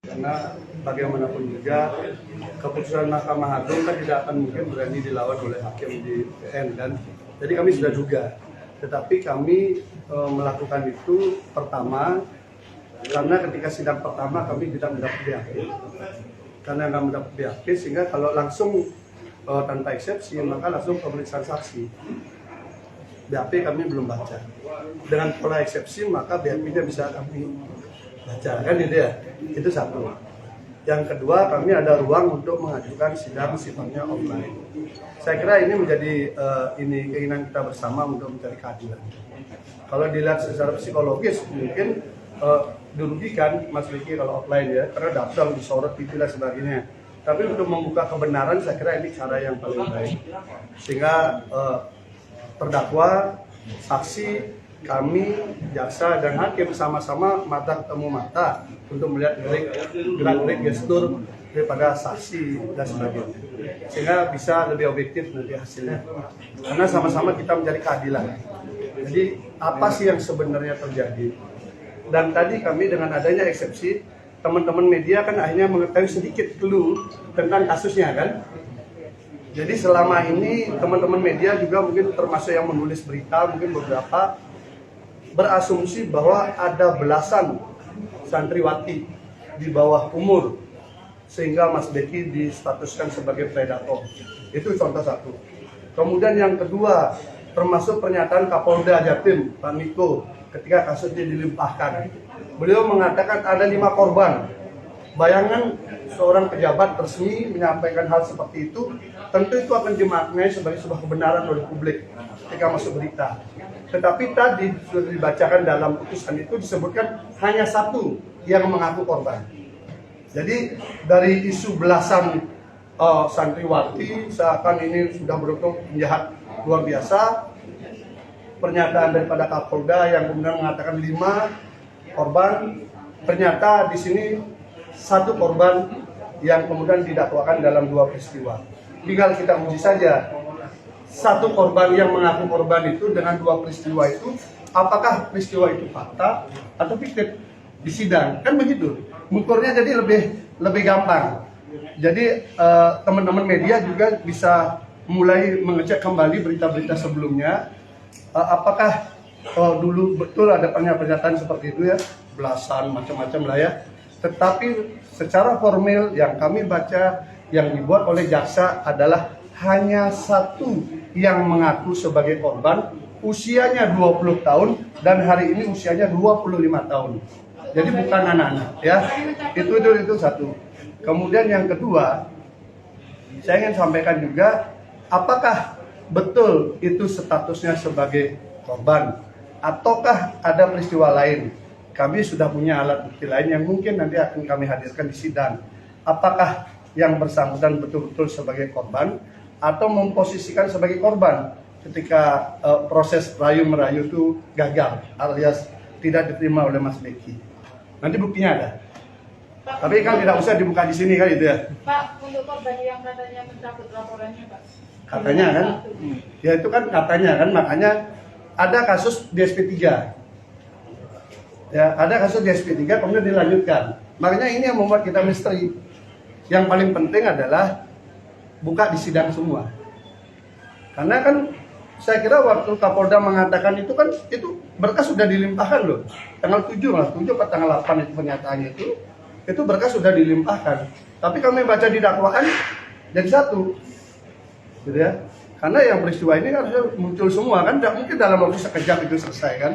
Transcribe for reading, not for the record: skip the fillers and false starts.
Karena bagaimanapun juga keputusan Mahkamah Agung kan tidak akan mungkin berani dilawan oleh hakim di PN kan. Jadi kami sudah duga, tetapi kami melakukan itu pertama karena ketika sidang pertama kami tidak mendapat BAP. Karena nggak mendapat BAP sehingga kalau langsung tanpa eksepsi maka langsung pemeriksaan saksi. BAP kami belum baca. Dengan pola eksepsi maka BAP-nya bisa kami baca kan itu ya. Itu satu. Yang kedua, kami ada ruang untuk mengajukan sidang sifatnya online. Saya kira ini menjadi keinginan kita bersama untuk mencari keadilan. Kalau dilihat secara psikologis mungkin dirugikan Mas Vicky kalau offline ya, karena daftar disorot itu dan sebagainya. Tapi untuk membuka kebenaran saya kira ini cara yang paling baik. Sehingga terdakwa, saksi, kami, jaksa, dan hakim sama-sama mata ketemu mata untuk melihat gerak-gerik gestur daripada saksi dan sebagainya. Sehingga bisa lebih objektif nanti hasilnya. Karena sama-sama kita mencari keadilan. Jadi apa sih yang sebenarnya terjadi? Dan tadi kami dengan adanya eksepsi, teman-teman media kan akhirnya mengetahui sedikit clue tentang kasusnya kan. Jadi selama ini teman-teman media juga mungkin termasuk yang menulis berita, mungkin beberapa berasumsi bahwa ada belasan santriwati di bawah umur sehingga Mas Beki distatuskan sebagai predator. Itu contoh satu. Kemudian yang kedua, termasuk pernyataan Kapolda Jatim, Pak Niko, ketika kasusnya dilimpahkan. Beliau mengatakan ada 5 korban. Bayangan seorang pejabat resmi menyampaikan hal seperti itu, tentu itu akan dimaknai sebagai sebuah kebenaran oleh publik ketika masuk berita. Tetapi tadi sudah dibacakan dalam putusan itu disebutkan hanya 1 yang mengaku korban. Jadi dari isu belasan santriwati seakan ini sudah beruntung penjahat luar biasa, pernyataan daripada Kapolda yang kemudian mengatakan 5 korban, ternyata di sini 1 korban yang kemudian didakwakan dalam 2 peristiwa. Tinggal kita uji saja 1 korban yang mengaku korban itu dengan 2 peristiwa itu, apakah peristiwa itu fakta atau fiktif di sidang, kan begitu. Mengukurnya jadi lebih gampang. Jadi teman-teman media juga bisa mulai mengecek kembali berita-berita sebelumnya. Apakah dulu betul ada pernyataan seperti itu ya, belasan macam-macam lah ya. Tetapi secara formil yang kami baca yang dibuat oleh jaksa adalah hanya 1 yang mengaku sebagai korban, usianya 20 tahun dan hari ini usianya 25 tahun. Jadi bukan anak-anak ya. Itu satu. Kemudian yang kedua, saya ingin sampaikan juga, apakah betul itu statusnya sebagai korban ataukah ada peristiwa lain? Kami sudah punya alat bukti lain yang mungkin nanti akan kami hadirkan di sidang. Apakah yang bersangkutan betul-betul sebagai korban atau memposisikan sebagai korban ketika proses rayu-merayu itu gagal alias tidak diterima oleh Mas Beki. Nanti buktinya ada. Pak, tapi kan tidak usah dibuka di sini kan itu ya. Pak, untuk korban yang katanya mencabut laporannya Pak. Katanya kan? Ya itu kan katanya kan, makanya ada kasus di SP3. Ya, ada kasus di SP3 kemudian dilanjutkan. Makanya ini yang membuat kita misteri. Yang paling penting adalah buka di sidang semua. Karena kan saya kira waktu Kapolda mengatakan itu kan itu berkas sudah dilimpahkan loh. Tanggal 7 atau tanggal 8 itu pernyataannya itu berkas sudah dilimpahkan. Tapi kami baca di dakwaan jadi 1. Gitu ya. Karena yang peristiwa ini kan muncul semua kan, tidak mungkin dalam waktu sekejap itu selesai kan.